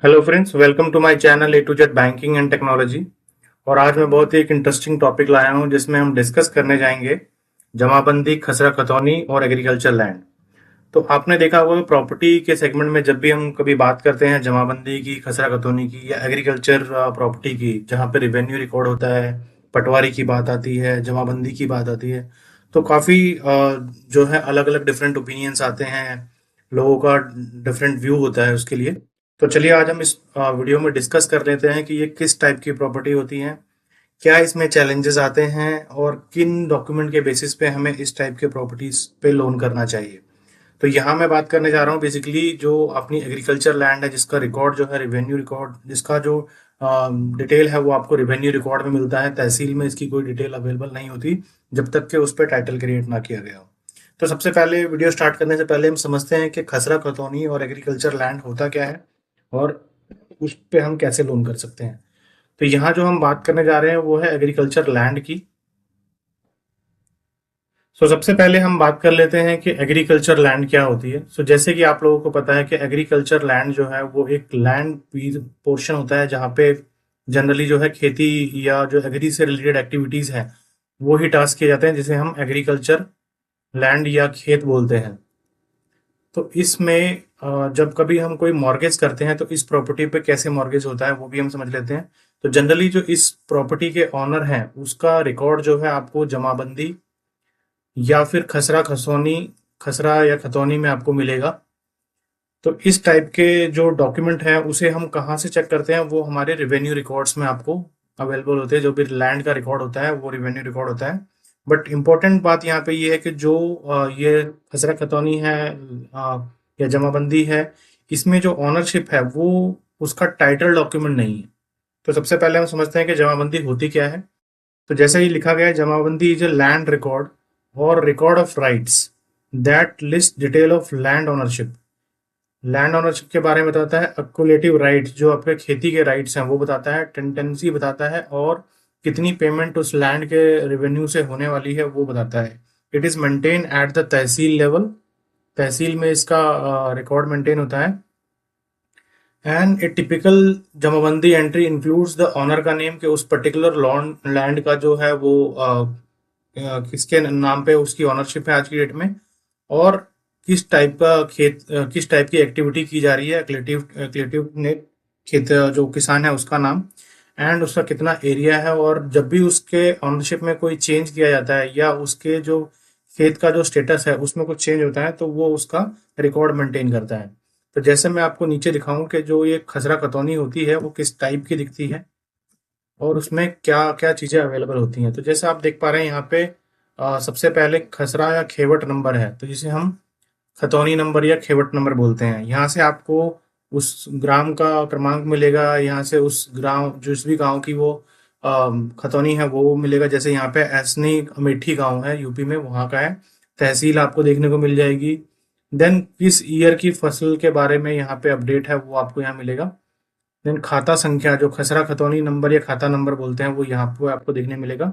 Hello friends, welcome to my channel A to Z banking and technology. और आज मैं बहुत ही एक इंटरेस्टिंग टॉपिक लाया हूं जिसमें हम डिस्कस करने जाएंगे जमाबंदी, खसरा खतौनी और एग्रीकल्चर लैंड। तो आपने देखा होगा प्रॉपर्टी के सेगमेंट में जब भी हम कभी बात करते हैं जमाबंदी की, खसरा खतौनी की या एग्रीकल्चर प्रॉपर्टी की, जहां पे रिवेन्यू रिकॉर्ड होता है, पटवारी की बात आती है, जमाबंदी की बात आती है, तो काफी जो है अलग अलग डिफरेंट ओपिनियंस आते हैं, लोगों का डिफरेंट व्यू होता है उसके लिए। तो चलिए आज हम इस वीडियो में डिस्कस कर लेते हैं कि ये किस टाइप की प्रॉपर्टी होती है, क्या इसमें चैलेंजेस आते हैं और किन डॉक्यूमेंट के बेसिस पे हमें इस टाइप के प्रॉपर्टीज पे लोन करना चाहिए। तो यहाँ मैं बात करने जा रहा हूँ बेसिकली जो अपनी एग्रीकल्चर लैंड है, जिसका रिकॉर्ड जो है रिवेन्यू रिकॉर्ड, जिसका जो डिटेल है वो आपको रिवेन्यू रिकॉर्ड में मिलता है। तहसील में इसकी कोई डिटेल अवेलेबल नहीं होती जब तक कि उस पर टाइटल क्रिएट ना किया गया हो। तो सबसे पहले वीडियो स्टार्ट करने से पहले हम समझते हैं कि खसरा खतौनी और एग्रीकल्चर लैंड होता क्या है और उस पे हम कैसे लोन कर सकते हैं। तो यहाँ जो हम बात करने जा रहे हैं वो है एग्रीकल्चर लैंड की। सबसे पहले हम बात कर लेते हैं कि एग्रीकल्चर लैंड क्या होती है। जैसे कि आप लोगों को पता है कि एग्रीकल्चर लैंड जो है वो एक लैंड पोर्शन होता है जहाँ पे जनरली जो है खेती या जो एग्री से रिलेटेड एक्टिविटीज है वो ही टास्क किए जाते हैं, जिसे हम एग्रीकल्चर लैंड या खेत बोलते हैं। तो इसमें जब कभी हम कोई मॉर्गेज करते हैं तो इस प्रॉपर्टी पे कैसे मॉर्गेज होता है वो भी हम समझ लेते हैं। तो जनरली जो इस प्रॉपर्टी के ऑनर हैं उसका रिकॉर्ड जो है आपको जमाबंदी या फिर खसरा खसौनी, खसरा या खतौनी में आपको मिलेगा। तो इस टाइप के जो डॉक्यूमेंट है उसे हम कहाँ से चेक करते हैं, वो हमारे रिवेन्यू रिकॉर्ड्स में आपको अवेलेबल होते हैं। जो भी लैंड का रिकॉर्ड होता है वो रिवेन्यू रिकॉर्ड होता है। बट इम्पोर्टेंट बात यहाँ पे ये है कि जो ये खसरा खतौनी है या जमाबंदी है, इसमें जो ऑनरशिप है वो उसका टाइटल डॉक्यूमेंट नहीं है। तो सबसे पहले हम समझते हैं कि जमाबंदी होती क्या है। तो जैसे ही लिखा गया है, जमाबंदी इज ए लैंड रिकॉर्ड और record of rights that list detail of land ownership. Land ownership के बारे में बताता है, अक्युलेटिव राइट्स जो आपके खेती के राइट्स हैं वो बताता है, टेंडेंसी बताता है, और कितनी पेमेंट उस लैंड के रेवेन्यू से होने वाली है वो बताता है। It is maintain at the tehsil level. Tehsil में इसका रिकॉर्ड मेंटेन होता है। And a typical jamabandi entry includes the owner का नेम, कि उस पर्टिकुलर लैंड का जो है वो किसके नाम पे उसकी ऑनरशिप है आज की डेट में, और किस टाइप का खेत, किस टाइप की एक्टिविटी की जा रही है, क्लेटिव ने खेत जो किसान है उसका नाम, एंड उसका कितना एरिया है। और जब भी उसके ऑनरशिप में कोई चेंज किया जाता है या उसके जो खेत का जो स्टेटस है उसमें कुछ चेंज होता है तो वो उसका रिकॉर्ड मेंटेन करता है। तो जैसे मैं आपको नीचे दिखाऊं कि जो ये खसरा खतौनी होती है वो किस टाइप की दिखती है और उसमें क्या क्या चीजें अवेलेबल होती हैं। तो जैसे आप देख पा रहे हैं यहाँ पे सबसे पहले खसरा या खेवट नंबर है, तो जिसे हम खतौनी नंबर या खेवट नंबर बोलते हैं। यहाँ से आपको उस ग्राम का क्रमांक मिलेगा, यहाँ से उस गांव, जिस भी गांव की वो खतौनी है वो मिलेगा। जैसे यहाँ पे ऐसनी अमेठी गांव है यूपी में, वहाँ का है। तहसील आपको देखने को मिल जाएगी। देन किस ईयर की फसल के बारे में यहाँ पे अपडेट है वो आपको यहाँ मिलेगा। देन खाता संख्या, जो खसरा खतौनी नंबर या खाता नंबर बोलते हैं, वो यहाँ पे आपको देखने मिलेगा।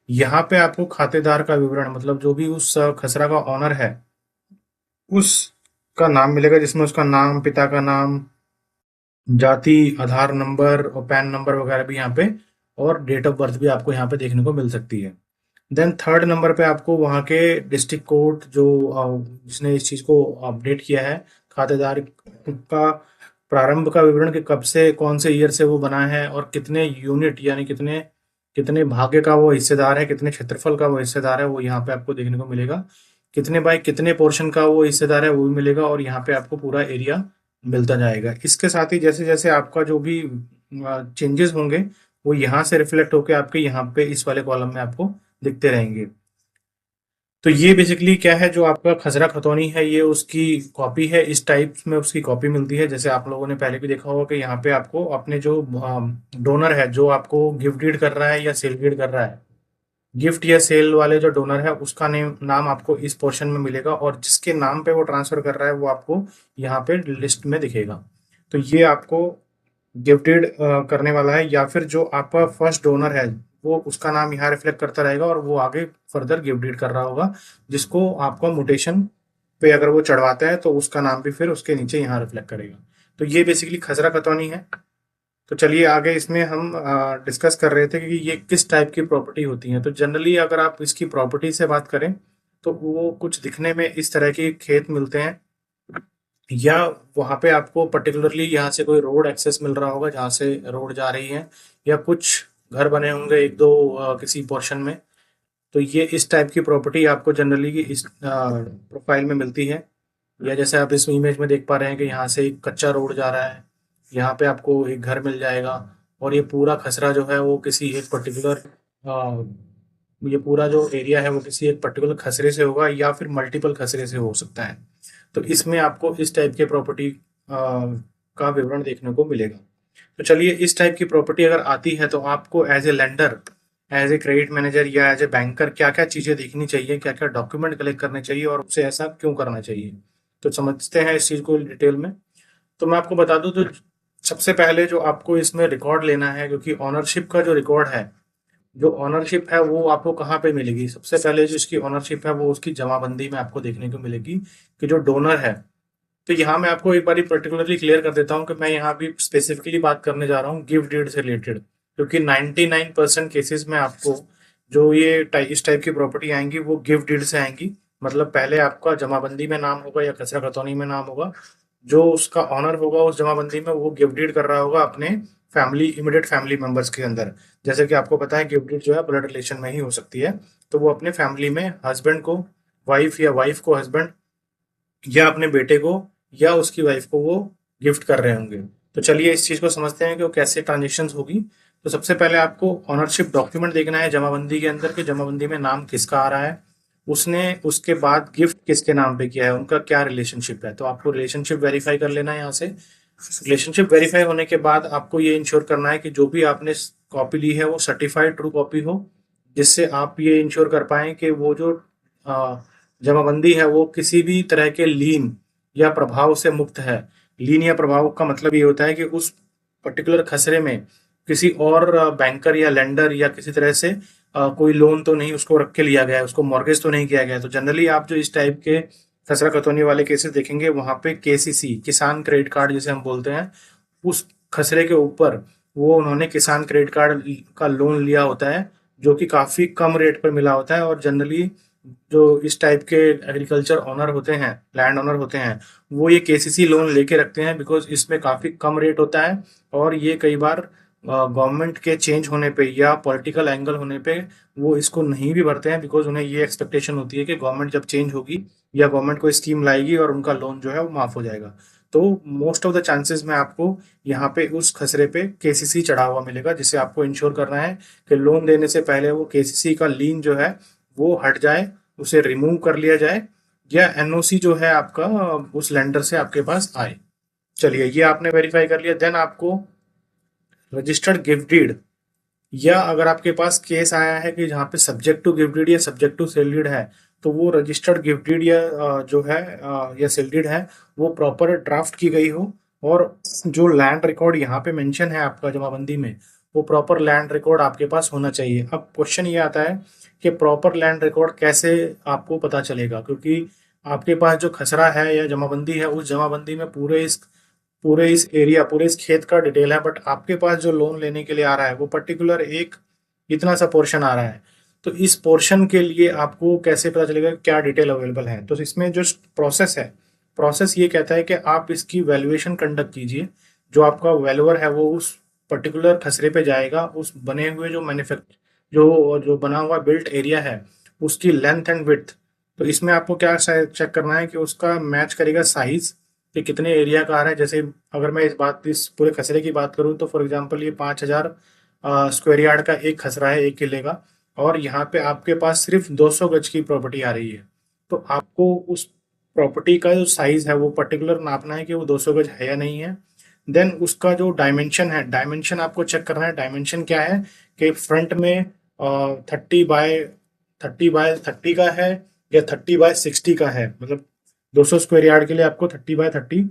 यहाँ पे आपको खातेदार का विवरण, मतलब जो भी उस खसरा का ऑनर है उसका नाम मिलेगा, जिसमें उसका नाम, पिता का नाम, जाति, आधार नंबर और पैन नंबर वगैरह भी यहाँ पे, और डेट ऑफ बर्थ भी आपको यहाँ पे देखने को मिल सकती है। देन थर्ड नंबर पे आपको वहाँ के डिस्ट्रिक्ट कोर्ट जो जिसने इस चीज़ को अपडेट किया है, खातेदार का प्रारंभ का विवरण, कि कब से, कौन से ईयर से वो बना है और कितने यूनिट यानी कितने कितने भाग्य का वो हिस्सेदार है, कितने क्षेत्रफल का वो हिस्सेदार है, वो यहाँ पे आपको देखने को मिलेगा। कितने बाई कितने पोर्शन का वो हिस्सेदार है वो भी मिलेगा, और यहाँ पे आपको पूरा एरिया मिलता जाएगा। इसके साथ ही जैसे जैसे आपका जो भी चेंजेस होंगे वो यहाँ से रिफ्लेक्ट होके आपके यहाँ पे इस वाले कॉलम में आपको दिखते रहेंगे। तो ये बेसिकली क्या है, जो आपका खसरा खतौनी है ये उसकी कॉपी है। इस टाइप में उसकी कॉपी मिलती है। जैसे आप लोगों ने पहले भी देखा होगा कि यहाँ पे आपको अपने जो डोनर है, जो आपको गिफ्ट डीड कर रहा है या सेल डीड कर रहा है, गिफ्ट या सेल वाले जो डोनर है उसका नाम आपको इस पोर्शन में मिलेगा, और जिसके नाम पे वो ट्रांसफर कर रहा है वो आपको यहाँ पे लिस्ट में दिखेगा। तो ये आपको गिफ्टेड करने वाला है, या फिर जो आपका फर्स्ट डोनर है वो उसका नाम यहाँ रिफ्लेक्ट करता रहेगा और वो आगे फर्दर गिफ्ट डीड कर रहा होगा, जिसको आपका मोटेशन पे अगर वो चढ़वाता है तो उसका नाम भी फिर उसके नीचे यहाँ रिफ्लेक्ट करेगा। तो ये बेसिकली खसरा खतौनी है। तो चलिए आगे इसमें हम डिस्कस कर रहे थे कि ये किस टाइप की प्रॉपर्टी होती है। तो जनरली अगर आप इसकी प्रॉपर्टी से बात करें तो वो कुछ दिखने में इस तरह के खेत मिलते हैं, या वहाँ पे आपको पर्टिकुलरली यहाँ से कोई रोड एक्सेस मिल रहा होगा जहाँ से रोड जा रही है, या कुछ घर बने होंगे एक दो किसी पोर्शन में। तो ये इस टाइप की प्रॉपर्टी आपको जनरली की इस प्रोफाइल में मिलती है। या जैसे आप इस इमेज में देख पा रहे हैं कि यहाँ से एक कच्चा रोड जा रहा है, यहाँ पे आपको एक घर मिल जाएगा, और ये पूरा खसरा जो है वो किसी एक पर्टिकुलर ये पूरा जो एरिया है वो किसी एक पर्टिकुलर खसरे से होगा या फिर मल्टीपल खसरे से हो सकता है। तो इसमें आपको इस टाइप के प्रॉपर्टी का विवरण देखने को मिलेगा। तो चलिए इस टाइप की प्रॉपर्टी अगर आती है तो आपको as a lender, as a credit manager या एज ए बैंकर क्या क्या चीजें देखनी चाहिए, क्या क्या डॉक्यूमेंट कलेक्ट करने चाहिए और उसे ऐसा क्यों करना चाहिए। तो समझते हैं इस चीज को डिटेल में। तो मैं आपको बता दूं, तो सबसे पहले जो आपको इसमें रिकॉर्ड लेना है, क्योंकि ऑनरशिप का जो रिकॉर्ड है, जो ऑनरशिप है वो आपको कहाँ पे मिलेगी। सबसे पहले जो इसकी ऑनरशिप है वो उसकी जमाबंदी में आपको देखने को मिलेगी कि जो डोनर है। तो यहाँ मैं आपको एक बार पर्टिकुलरली क्लियर कर देता हूँ कि मैं यहाँ भी स्पेसिफिकली बात करने जा रहा हूँ गिफ्ट डीड से रिलेटेड, क्योंकि 99% केसेस में आपको जो इस टाइप की प्रॉपर्टी आएंगी वो गिफ्ट डीड से आएंगी। मतलब पहले आपका जमाबंदी में नाम होगा या खसरा खतौनी में नाम होगा, जो उसका ऑनर होगा उस जमाबंदी में वो गिफ्ट डीड कर रहा होगा अपने फैमिली, इमीडिएट फैमिली मेंबर्स के अंदर। जैसे कि आपको पता है गिफ्ट डीड जो है ब्लड रिलेशन में ही हो सकती है। तो वो अपने फैमिली में हस्बैंड को वाइफ, या वाइफ को हस्बैंड, या अपने बेटे को या उसकी वाइफ को वो गिफ्ट कर रहे होंगे। तो चलिए इस चीज को समझते हैं कि वो कैसे ट्रांजेक्शन होगी। तो सबसे पहले आपको ऑनरशिप डॉक्यूमेंट देखना है जमाबंदी के अंदर, कि जमाबंदी में नाम किसका आ रहा है, उसने उसके बाद गिफ्ट किसके नाम पे किया है, उनका क्या रिलेशनशिप है। तो आपको रिलेशनशिप वेरीफाई कर लेना है यहाँ से। रिलेशनशिप वेरीफाई होने के बाद आपको ये इंश्योर करना है कि जो भी आपने कॉपी ली है वो सर्टिफाइड ट्रू कॉपी हो, जिससे आप ये इंश्योर कर पाए कि वो जो जमाबंदी है वो किसी भी तरह के लीन या प्रभाव से मुक्त है। लीन या प्रभाव का मतलब ये होता है कि उस पर्टिकुलर खसरे में किसी और बैंकर या लेंडर या किसी तरह से कोई लोन तो नहीं उसको रख के लिया गया है, उसको मॉर्गेज तो नहीं किया गया है। तो जनरली आप जो इस टाइप के खसरा खतौनी वाले केसेस देखेंगे वहां पे केसीसी, किसान क्रेडिट कार्ड जिसे हम बोलते हैं, उस खसरे के ऊपर वो उन्होंने किसान क्रेडिट कार्ड का लोन लिया होता है, जो कि काफी कम रेट पर मिला होता है। और जनरली जो इस टाइप के एग्रीकल्चर ऑनर होते हैं, लैंड ऑनर होते हैं, वो ये केसीसी लोन लेके रखते हैं बिकॉज इसमें काफी कम रेट होता है। और ये कई बार गवर्नमेंट के चेंज होने पे या पॉलिटिकल एंगल होने पे वो इसको नहीं भी भरते हैं, बिकॉज उन्हें ये एक्सपेक्टेशन होती है कि गवर्नमेंट जब चेंज होगी या गवर्नमेंट कोई स्कीम लाएगी और उनका लोन जो है वो माफ हो जाएगा। तो मोस्ट ऑफ द चांसेस में आपको यहाँ पे उस खसरे पे केसीसी चढ़ा हुआ मिलेगा, जिसे आपको इंश्योर करना है कि लोन देने से पहले वो केसीसी का लीन जो है वो हट जाए, उसे रिमूव कर लिया जाए, या एनओसी जो है आपका उस लेंडर से आपके पास आए। चलिए ये आपने वेरीफाई कर लिया। देन आपको रजिस्टर्ड गिफ्ट डीड, या अगर आपके पास केस आया है कि जहाँ पे सब्जेक्ट टू गिफ्ट डीड या सब्जेक्ट टू सेल डीड है, तो वो रजिस्टर्ड गिफ्ट डीड या जो है या सेल डीड है वो प्रॉपर ड्राफ्ट की गई हो, और जो लैंड रिकॉर्ड यहाँ पे मेंशन है आपका जमाबंदी में, वो प्रॉपर लैंड रिकॉर्ड आपके पास होना चाहिए। अब क्वेश्चन ये आता है कि प्रॉपर लैंड रिकॉर्ड कैसे आपको पता चलेगा, क्योंकि आपके पास जो खसरा है या जमाबंदी है उस जमाबंदी में पूरे इस एरिया, पूरे इस खेत का डिटेल है, बट आपके पास जो लोन लेने के लिए आ रहा है वो पर्टिकुलर एक इतना सा पोर्शन आ रहा है। तो इस पोर्शन के लिए आपको कैसे पता चलेगा क्या डिटेल अवेलेबल है। तो इसमें जो प्रोसेस है, प्रोसेस ये कहता है कि आप इसकी वैल्यूएशन कंडक्ट कीजिए। जो आपका वैल्यूअर है वो उस पर्टिकुलर खसरे पे जाएगा, उस बने हुए जो मैन्युफैक्चर जो जो बना हुआ बिल्ट एरिया है उसकी लेंथ एंड विड्थ। तो इसमें आपको क्या चेक करना है कि उसका मैच करेगा साइज, कि कितने एरिया का आ रहा है। जैसे अगर मैं इस पूरे खसरे की बात करूं तो फॉर एग्जांपल ये 5,000 स्क्वायर यार्ड का एक खसरा है, 1 किले का, और यहाँ पे आपके पास सिर्फ 200 गज की प्रॉपर्टी आ रही है। तो आपको उस प्रॉपर्टी का जो साइज है वो पर्टिकुलर नापना है कि वो 200 गज है या नहीं है। देन उसका जो डायमेंशन है, डायमेंशन आपको चेक करना है। डायमेंशन क्या है कि फ्रंट में 30 बाय 30 का है या 30 बाय 60 का है। मतलब 200 स्क्वायर यार्ड के लिए आपको 30 बाय 30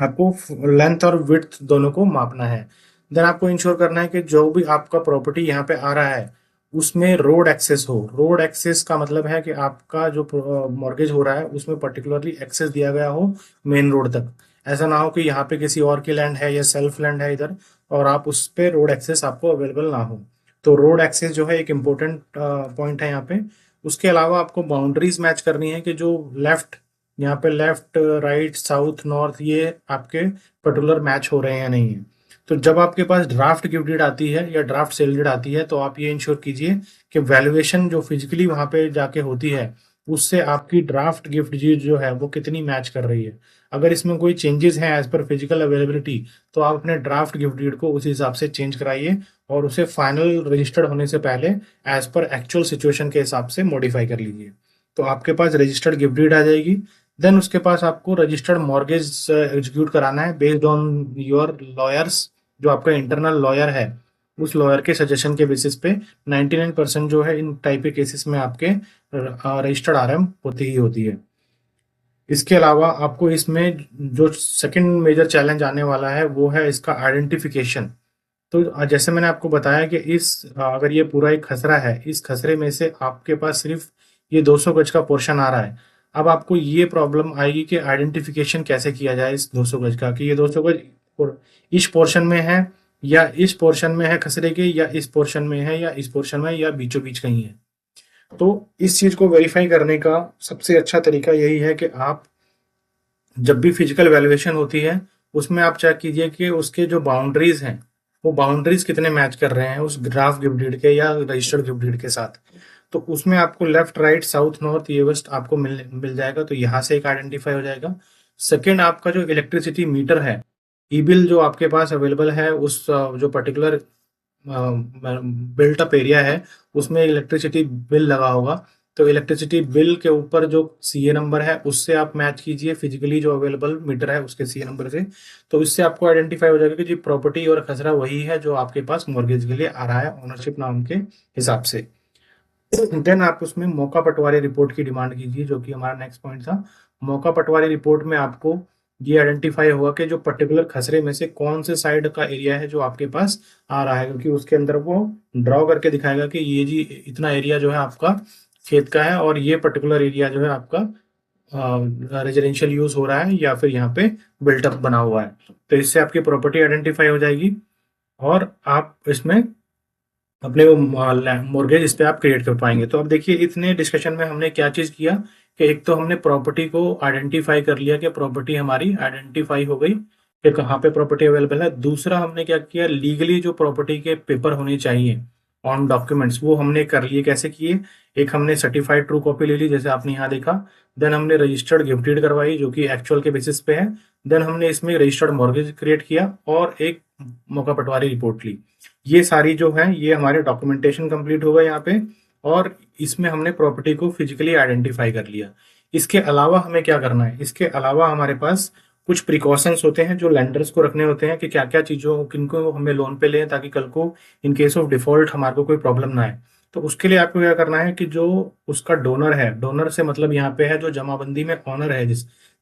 आपको लेंथ और विड्थ दोनों को मापना है। देन आपको इंश्योर करना है कि जो भी आपका प्रॉपर्टी यहाँ पे आ रहा है उसमें रोड एक्सेस हो। रोड एक्सेस का मतलब है कि आपका जो मॉर्गेज हो रहा है उसमें पर्टिकुलरली एक्सेस दिया गया हो मेन रोड तक। ऐसा ना हो कि यहाँ पे किसी और की लैंड है या सेल्फ लैंड है इधर और आप उस पे रोड एक्सेस आपको अवेलेबल ना हो। तो रोड एक्सेस जो है एक इम्पोर्टेंट पॉइंट है यहाँ पे। उसके अलावा आपको बाउंड्रीज मैच करनी है कि जो लेफ्ट, यहाँ पे लेफ्ट राइट साउथ नॉर्थ ये आपके पर्टिकुलर मैच हो रहे हैं या नहीं है। तो जब आपके पास ड्राफ्ट गिफ्ट डीड आती है या ड्राफ्ट सेल डीड आती है तो आप ये इंश्योर कीजिए कि वैल्यूएशन जो फिजिकली वहां पे जाके होती है उससे आपकी ड्राफ्ट गिफ्ट डीड जो है वो कितनी मैच कर रही है। अगर इसमें कोई चेंजेस हैं एज पर फिजिकल अवेलेबिलिटी तो आप अपने ड्राफ्ट गिफ्ट डीड को उस हिसाब से चेंज कराइए और उसे फाइनल रजिस्टर्ड होने से पहले एज पर एक्चुअल सिचुएशन के हिसाब से मॉडिफाई कर लीजिए। तो आपके पास रजिस्टर्ड गिफ्ट डीड आ जाएगी। देन उसके पास आपको रजिस्टर्ड मॉर्गेज एग्जीक्यूट कराना है बेस्ड ऑन योर लॉयर्स, जो आपका इंटरनल लॉयर है उस लॉयर के सजेशन के बेसिस पे 99% जो है इन टाइप के केसेस में आपके रजिस्टर्ड आरएम होती ही होती है। इसके अलावा आपको इसमें जो सेकंड मेजर चैलेंज आने वाला है वो है इसका आइडेंटिफिकेशन। तो जैसे मैंने आपको बताया कि अगर ये पूरा एक खसरा है, इस खसरे में से आपके पास सिर्फ ये 200 गज का पोर्शन आ रहा है। अब आपको ये प्रॉब्लम आएगी कि आइडेंटिफिकेशन कैसे किया जाए इस 200 गज का, कि ये 200 गज इस पोर्शन में है या इस पोर्शन में है खसरे के, या इस पोर्शन में है या इस पोर्शन में, या बीचों बीच कहीं है। तो इस चीज को वेरीफाई करने का सबसे अच्छा तरीका यही है कि आप जब भी फिजिकल वैल्यूएशन होती है उसमें आप चेक कीजिए कि उसके जो बाउंड्रीज हैं वो बाउंड्रीज कितने मैच कर रहे हैं उस ड्राफ्ट गिफ्ट डीड के या रजिस्टर्ड गिफ्ट डीड के साथ। तो उसमें आपको लेफ्ट राइट साउथ नॉर्थ ये वेस्ट आपको मिल मिल जाएगा, तो यहाँ से एक आइडेंटिफाई हो जाएगा। सेकेंड, आपका जो इलेक्ट्रिसिटी मीटर है, ई बिल जो आपके पास अवेलेबल है उस जो पर्टिकुलर बिल्ट अप एरिया है उसमें इलेक्ट्रिसिटी बिल लगा होगा। तो इलेक्ट्रिसिटी बिल के ऊपर जो सीए नंबर है उससे आप मैच कीजिए फिजिकली जो अवेलेबल मीटर है उसके सीए नंबर से। तो इससे आपको आइडेंटिफाई हो जाएगा कि जी प्रॉपर्टी और खसरा वही है जो आपके पास मॉर्गेज के लिए आ रहा है ओनरशिप नाम के हिसाब से। देन आप उसमें मौका पटवारी रिपोर्ट की डिमांड कीजिए, जो कि हमारा नेक्स्ट पॉइंट था। मौका पटवारी रिपोर्ट में आपको ये आइडेंटिफाई होगा कि जो पर्टिकुलर खसरे में से कौन से साइड का एरिया है जो आपके पास आ रहा है, क्योंकि उसके अंदर वो ड्रॉ करके दिखाएगा कि ये जी इतना एरिया जो है आपका खेत का है और ये पर्टिकुलर एरिया जो है आपका रेजिडेंशियल यूज हो रहा है या फिर यहाँ पे बिल्टअप बना हुआ है। तो इससे आपकी प्रॉपर्टी आइडेंटिफाई हो जाएगी और आप इसमें अपने वो मॉर्गेज इस पे आप क्रिएट कर पाएंगे। तो अब देखिए इतने डिस्कशन में हमने क्या चीज किया कि एक तो हमने प्रॉपर्टी को आइडेंटिफाई कर लिया कि प्रॉपर्टी हमारी आइडेंटिफाई हो गई कि कहाँ पे प्रॉपर्टी अवेलेबल है। दूसरा हमने क्या किया, लीगली जो प्रॉपर्टी के पेपर होने चाहिए ऑन डॉक्यूमेंट्स वो हमने कर लिए। कैसे किए, एक हमने सर्टिफाइड ट्रू कॉपी ले ली जैसे आपने यहाँ देखा। देन हमने रजिस्टर्ड गिफ्ट डीड करवाई जो कि एक्चुअल के बेसिस पे है। देन हमने इसमें रजिस्टर्ड मॉर्गेज क्रिएट किया और एक मौका पटवारी रिपोर्ट ली। ये सारी जो है ये हमारे डॉक्यूमेंटेशन कंप्लीट होगा यहाँ पे, और इसमें हमने प्रॉपर्टी को फिजिकली आइडेंटिफाई कर लिया। इसके अलावा हमें क्या करना है, इसके अलावा हमारे पास कुछ प्रिकॉशंस होते हैं जो लैंडर्स को रखने होते हैं कि क्या क्या चीजों किनको हमें लोन पे लें ताकि कल को इन केस ऑफ डिफॉल्ट हमारे को कोई प्रॉब्लम ना आए। तो उसके लिए आपको क्या करना है कि जो उसका डोनर है, डोनर से मतलब यहाँ पे है जो जमाबंदी में ऑनर है,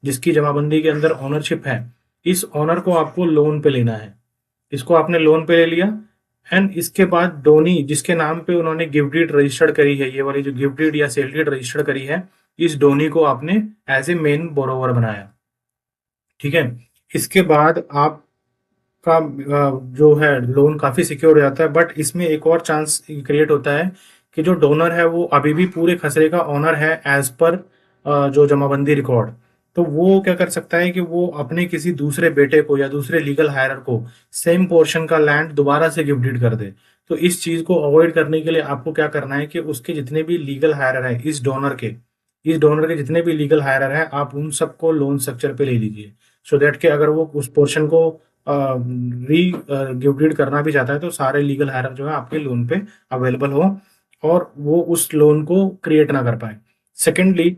जिसकी जमाबंदी के अंदर ओनरशिप है, इस ऑनर को आपको लोन पे लेना है। इसको आपने लोन पे ले लिया एंड इसके बाद डोनी जिसके नाम पे उन्होंने गिफ्ट डीड रजिस्टर्ड करी है, ये वाली जो गिफ्ट डीड या सेल डीड रजिस्टर्ड करी है, इस डोनी को आपने एज ए मेन बोरोवर बनाया। ठीक है, इसके बाद आपका जो है लोन काफी सिक्योर हो जाता है। बट इसमें एक और चांस क्रिएट होता है कि जो डोनर है वो अभी भी पूरे खसरे का ओनर है एज पर जो जमाबंदी रिकॉर्ड। तो वो क्या कर सकता है कि वो अपने किसी दूसरे बेटे को या दूसरे लीगल हायरर को सेम पोर्शन का लैंड दोबारा से गिफ्ट डीड कर दे। तो इस चीज को अवॉइड करने के लिए आपको क्या करना है कि उसके जितने भी लीगल हायरर है इस डोनर के जितने भी लीगल हायरर हैं आप उन सबको लोन स्ट्रक्चर पे ले लीजिए, सो दैट कि अगर वो उस पोर्शन को री गिफ्ट डीड करना भी चाहता है तो सारे लीगल हायरर जो है आपके लोन पे अवेलेबल हो और वो उस लोन को क्रिएट ना कर पाए। सेकेंडली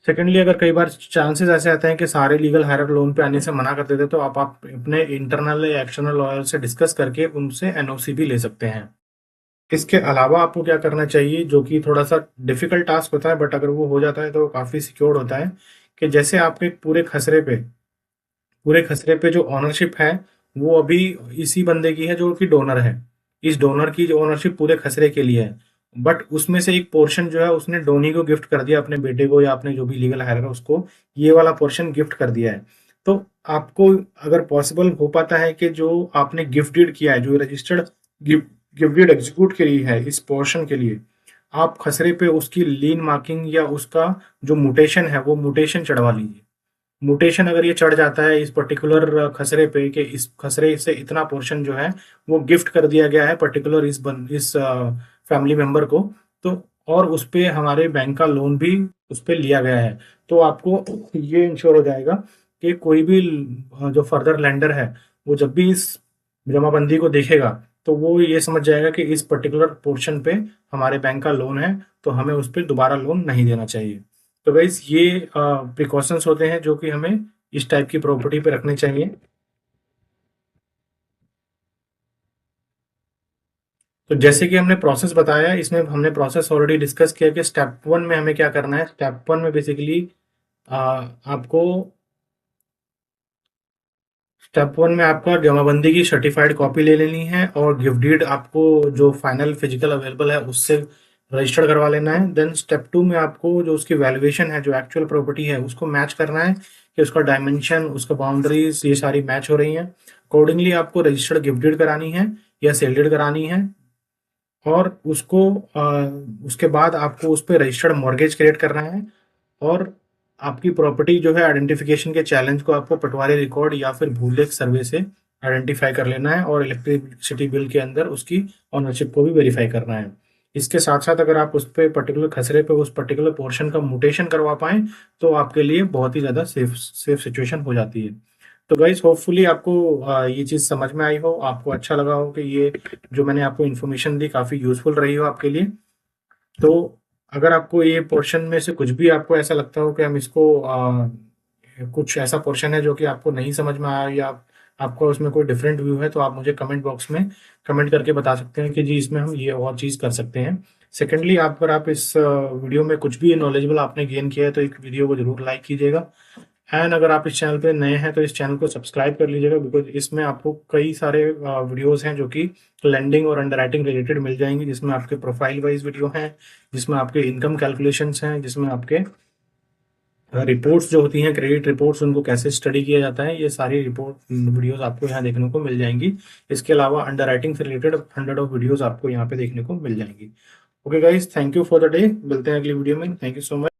सेकेंडली अगर कई बार चांसेस ऐसे आते हैं कि सारे लीगल हायरर लोन पे आने से मना कर देते हैं तो आप अपने इंटरनल या एक्सटर्नल लॉयर से डिस्कस करके उनसे एनओसी भी ले सकते हैं। इसके अलावा आपको क्या करना चाहिए, जो कि थोड़ा सा डिफिकल्ट टास्क होता है बट अगर वो हो जाता है तो काफी सिक्योर होता है, कि जैसे आपके पूरे खसरे पे जो ऑनरशिप है वो अभी इसी बंदे की है जो कि डोनर है। इस डोनर की जो ऑनरशिप पूरे खसरे के लिए है, बट उसमें से एक पोर्शन जो है उसने डोनी को गिफ्ट कर दिया, अपने बेटे को या अपने जो भी लीगल हायर है उसको ये वाला पोर्शन गिफ्ट कर दिया है। तो आपको अगर पॉसिबल हो पाता है कि जो आपने गिफ्ट डीड किया है, जो registered gift gift deed execute करी है इस पोर्शन के लिए, आप खसरे पे उसकी लीन मार्किंग या उसका जो म्यूटेशन है वो म्यूटेशन चढ़वा लीजिए। म्यूटेशन अगर ये चढ़ जाता है इस पर्टिकुलर खसरे पे कि इस खसरे से इतना पोर्शन जो है वो गिफ्ट कर दिया गया है पर्टिकुलर इस फैमिली मेंबर को, तो और उस पे हमारे बैंक का लोन भी उस पे लिया गया है, तो आपको ये इंश्योर हो जाएगा कि कोई भी जो फर्दर लेंडर है वो जब भी इस जमाबंदी को देखेगा तो वो ये समझ जाएगा कि इस पर्टिकुलर पोर्शन पे हमारे बैंक का लोन है, तो हमें उस पर दोबारा लोन नहीं देना चाहिए। तो गाइस ये प्रिकॉशंस होते हैं जो कि हमें इस टाइप की प्रॉपर्टी पे रखने चाहिए। तो जैसे कि हमने प्रोसेस बताया, इसमें हमने प्रोसेस ऑलरेडी डिस्कस किया कि स्टेप वन में हमें क्या करना है। स्टेप वन में बेसिकली आपको स्टेप वन में आपका जमाबंदी की सर्टिफाइड कॉपी ले लेनी है और गिफ्ट डीड आपको जो फाइनल फिजिकल अवेलेबल है उससे रजिस्टर्ड करवा लेना है। देन स्टेप टू में आपको जो उसकी वैल्यूएशन है, जो एक्चुअल प्रॉपर्टी है, उसको मैच करना है कि उसका डायमेंशन, उसका बाउंड्रीज ये सारी मैच हो रही हैं। अकॉर्डिंगली आपको रजिस्टर्ड गिफ्ट डीड करानी है या सेल डीड करानी है, और उसके बाद आपको उस पर रजिस्टर्ड मॉर्गेज क्रिएट करना है। और आपकी प्रॉपर्टी जो है आइडेंटिफिकेशन के चैलेंज को आपको पटवारी रिकॉर्ड या फिर भूलेख सर्वे से आइडेंटिफाई कर लेना है, और इलेक्ट्रिसिटी बिल के अंदर उसकी ऑनरशिप को भी वेरीफाई करना है। इसके साथ साथ अगर आप उस पे पर्टिकुलर खसरे पे उस पर्टिकुलर पोर्शन का म्यूटेशन करवा पाएं तो आपके लिए बहुत ही ज़्यादा सेफ सेफ सिचुएशन हो जाती है। तो गाइस होपफुली आपको ये चीज़ समझ में आई हो, आपको अच्छा लगा हो कि ये जो मैंने आपको इन्फॉर्मेशन दी काफ़ी यूजफुल रही हो आपके लिए। तो अगर आपको ये पोर्शन में से कुछ भी आपको ऐसा लगता हो कि हम इसको कुछ ऐसा पोर्शन है जो कि आपको नहीं समझ में आया, या आपका उसमें कोई डिफरेंट व्यू है, तो आप मुझे कमेंट बॉक्स में कमेंट करके बता सकते हैं कि जी इसमें हम ये और चीज़ कर सकते हैं। सेकेंडली, आप अगर आप इस वीडियो में कुछ भी नॉलेजेबल आपने गेन किया है तो एक वीडियो को जरूर लाइक कीजिएगा। एंड अगर आप इस चैनल पे नए हैं तो इस चैनल को सब्सक्राइब कर लीजिएगा, बिकॉज इसमें आपको कई सारे वीडियोस हैं जो कि लेंडिंग और अंडरराइटिंग रिलेटेड मिल जाएंगे, जिसमें आपके प्रोफाइल वाइज वीडियो हैं, जिसमें आपके इनकम कैलकुलेशंस हैं, जिसमें आपके रिपोर्ट्स जो होती हैं, क्रेडिट रिपोर्ट्स, उनको कैसे स्टडी किया जाता है, ये सारी रिपोर्ट वीडियोस आपको यहाँ देखने को मिल जाएंगी। इसके अलावा अंडरराइटिंग से रिलेटेड हंड्रेड ऑफ वीडियोस आपको यहाँ पे देखने को मिल जाएंगी। Okay guys, thank you for the day, मिलते हैं अगली वीडियो में। Thank you so much.